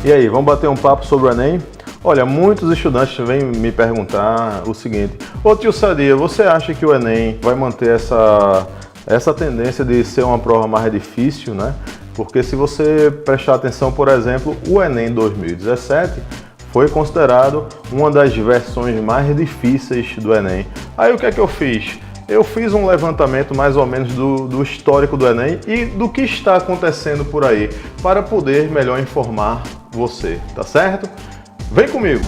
E aí, vamos bater um papo sobre o Enem? Olha, muitos estudantes vêm me perguntar o seguinte: ô tio Sadia, você acha que o Enem vai manter essa tendência de ser uma prova mais difícil, né? Porque se você prestar atenção, por exemplo, o Enem 2017 foi considerado uma das versões mais difíceis do Enem. Aí o que é que eu fiz? Eu fiz um levantamento mais ou menos do histórico do Enem e do que está acontecendo por aí, para poder melhor informar você, tá certo? Vem comigo!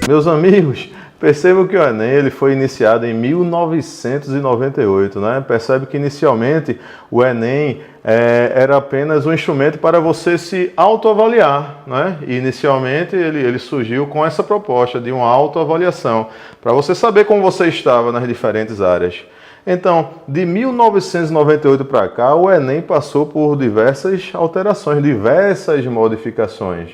Meus amigos, percebam que o Enem ele foi iniciado em 1998, né? Percebe que inicialmente o Enem era apenas um instrumento para você se autoavaliar, né? E inicialmente ele surgiu com essa proposta de uma autoavaliação, para você saber como você estava nas diferentes áreas. Então, de 1998 para cá, o Enem passou por diversas alterações, diversas modificações.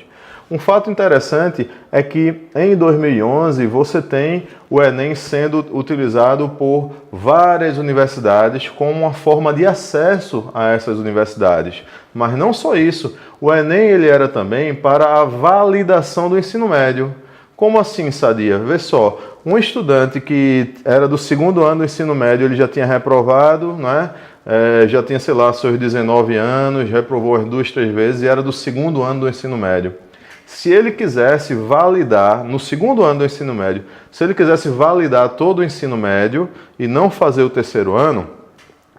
Um fato interessante é que em 2011 você tem o Enem sendo utilizado por várias universidades como uma forma de acesso a essas universidades. Mas não só isso, o Enem ele era também para a validação do ensino médio. Como assim, Sadia? Vê só, um estudante que era do segundo ano do ensino médio, ele já tinha reprovado, né? Já tinha, sei lá, seus 19 anos, reprovou as 2, 3 vezes e era do segundo ano do ensino médio. Se ele quisesse validar, no segundo ano do ensino médio, se ele quisesse validar todo o ensino médio e não fazer o terceiro ano,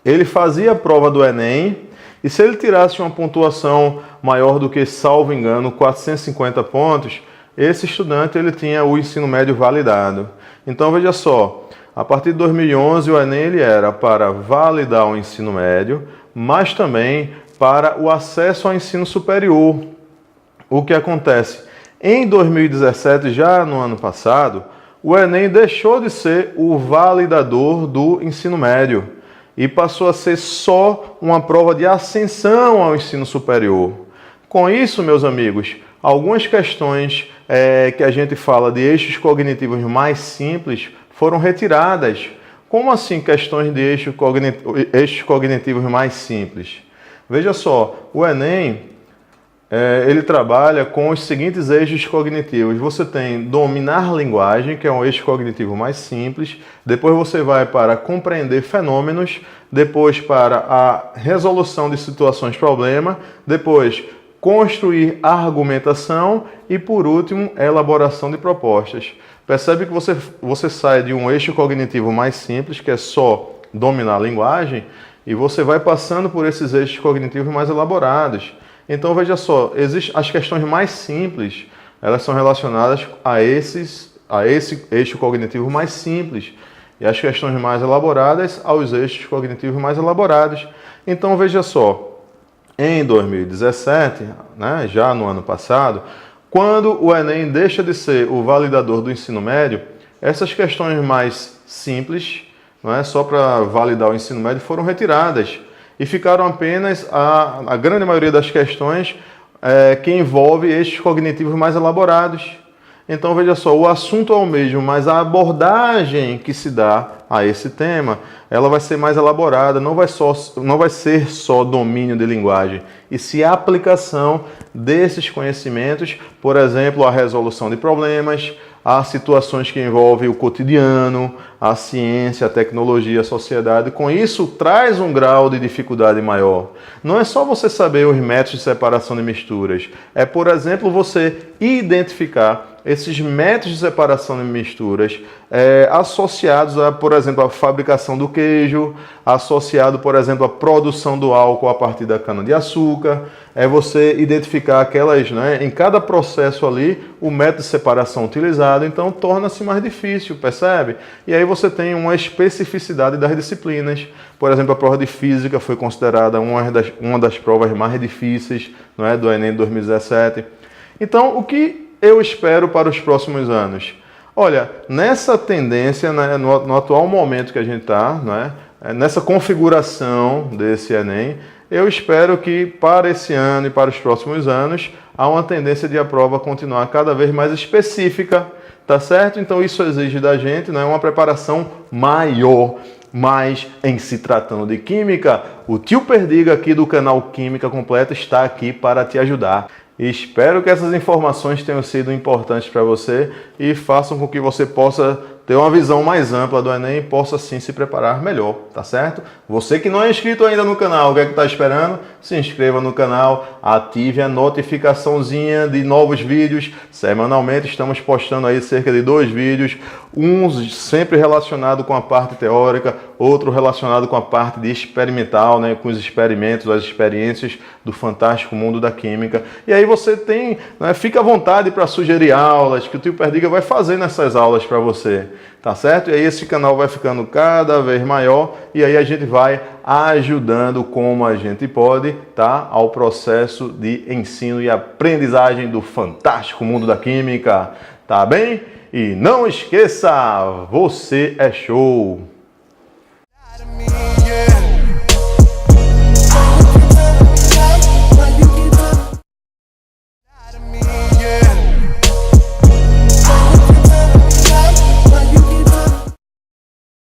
ele fazia a prova do Enem e se ele tirasse uma pontuação maior do que, salvo engano, 450 pontos, esse estudante ele tinha o ensino médio validado. Então veja só, a partir de 2011 o Enem ele era para validar o ensino médio, mas também para o acesso ao ensino superior. O que acontece? Em 2017, já no ano passado, o Enem deixou de ser o validador do ensino médio e passou a ser só uma prova de ascensão ao ensino superior. Com isso, meus amigos, algumas questões que a gente fala de eixos cognitivos mais simples foram retiradas. Como assim questões de eixos cognitivos mais simples? Veja só, o Enem ele trabalha com os seguintes eixos cognitivos. Você tem dominar linguagem, que é um eixo cognitivo mais simples. Depois você vai para compreender fenômenos. Depois para a resolução de situações-problema. Depois construir argumentação. E por último, elaboração de propostas. Percebe que você sai de um eixo cognitivo mais simples, que é só dominar a linguagem, e você vai passando por esses eixos cognitivos mais elaborados. Então veja só, as questões mais simples, elas são relacionadas a esse eixo cognitivo mais simples e as questões mais elaboradas aos eixos cognitivos mais elaborados. Então veja só, em 2017, né, já no ano passado, quando o Enem deixa de ser o validador do ensino médio, essas questões mais simples, não é, só para validar o ensino médio, foram retiradas. E ficaram apenas a grande maioria das questões que envolve eixos cognitivos mais elaborados. Então veja só, o assunto é o mesmo, mas a abordagem que se dá a esse tema, ela vai ser mais elaborada, não vai ser só domínio de linguagem, e sim a aplicação desses conhecimentos, por exemplo, a resolução de problemas, há situações que envolvem o cotidiano, a ciência, a tecnologia, a sociedade. Com isso, traz um grau de dificuldade maior. Não é só você saber os métodos de separação de misturas. É, por exemplo, você identificar esses métodos de separação de misturas associados a, por exemplo, a fabricação do queijo, associado, por exemplo, à produção do álcool a partir da cana-de-açúcar. É você identificar aquelas, né, em cada processo ali, o método de separação utilizado, então torna-se mais difícil, percebe? E aí você tem uma especificidade das disciplinas. Por exemplo, a prova de física foi considerada uma das provas mais difíceis, não é, do Enem 2017. Então, o que eu espero para os próximos anos? Olha, nessa tendência, né, no atual momento que a gente está, né, nessa configuração desse Enem, eu espero que para esse ano e para os próximos anos, há uma tendência de a prova continuar cada vez mais específica, tá certo? Então isso exige da gente, né, uma preparação maior. Mas em se tratando de química, o tio Perdiga aqui do canal Química Completa está aqui para te ajudar. Espero que essas informações tenham sido importantes para você e façam com que você possa ter uma visão mais ampla do Enem e possa sim se preparar melhor, tá certo? Você que não é inscrito ainda no canal, o que é que está esperando? Se inscreva no canal, ative a notificaçãozinha de novos vídeos. Semanalmente estamos postando aí cerca de 2 vídeos, uns sempre relacionado com a parte teórica, outro relacionado com a parte de experimental, né, com os experimentos, as experiências do fantástico mundo da química. E aí você tem, né, fica à vontade para sugerir aulas, que o tio Perdiga vai fazer nessas aulas para você, tá certo? E aí esse canal vai ficando cada vez maior e aí a gente vai ajudando como a gente pode, tá? Ao processo de ensino e aprendizagem do fantástico mundo da química, tá bem? E não esqueça, você é show!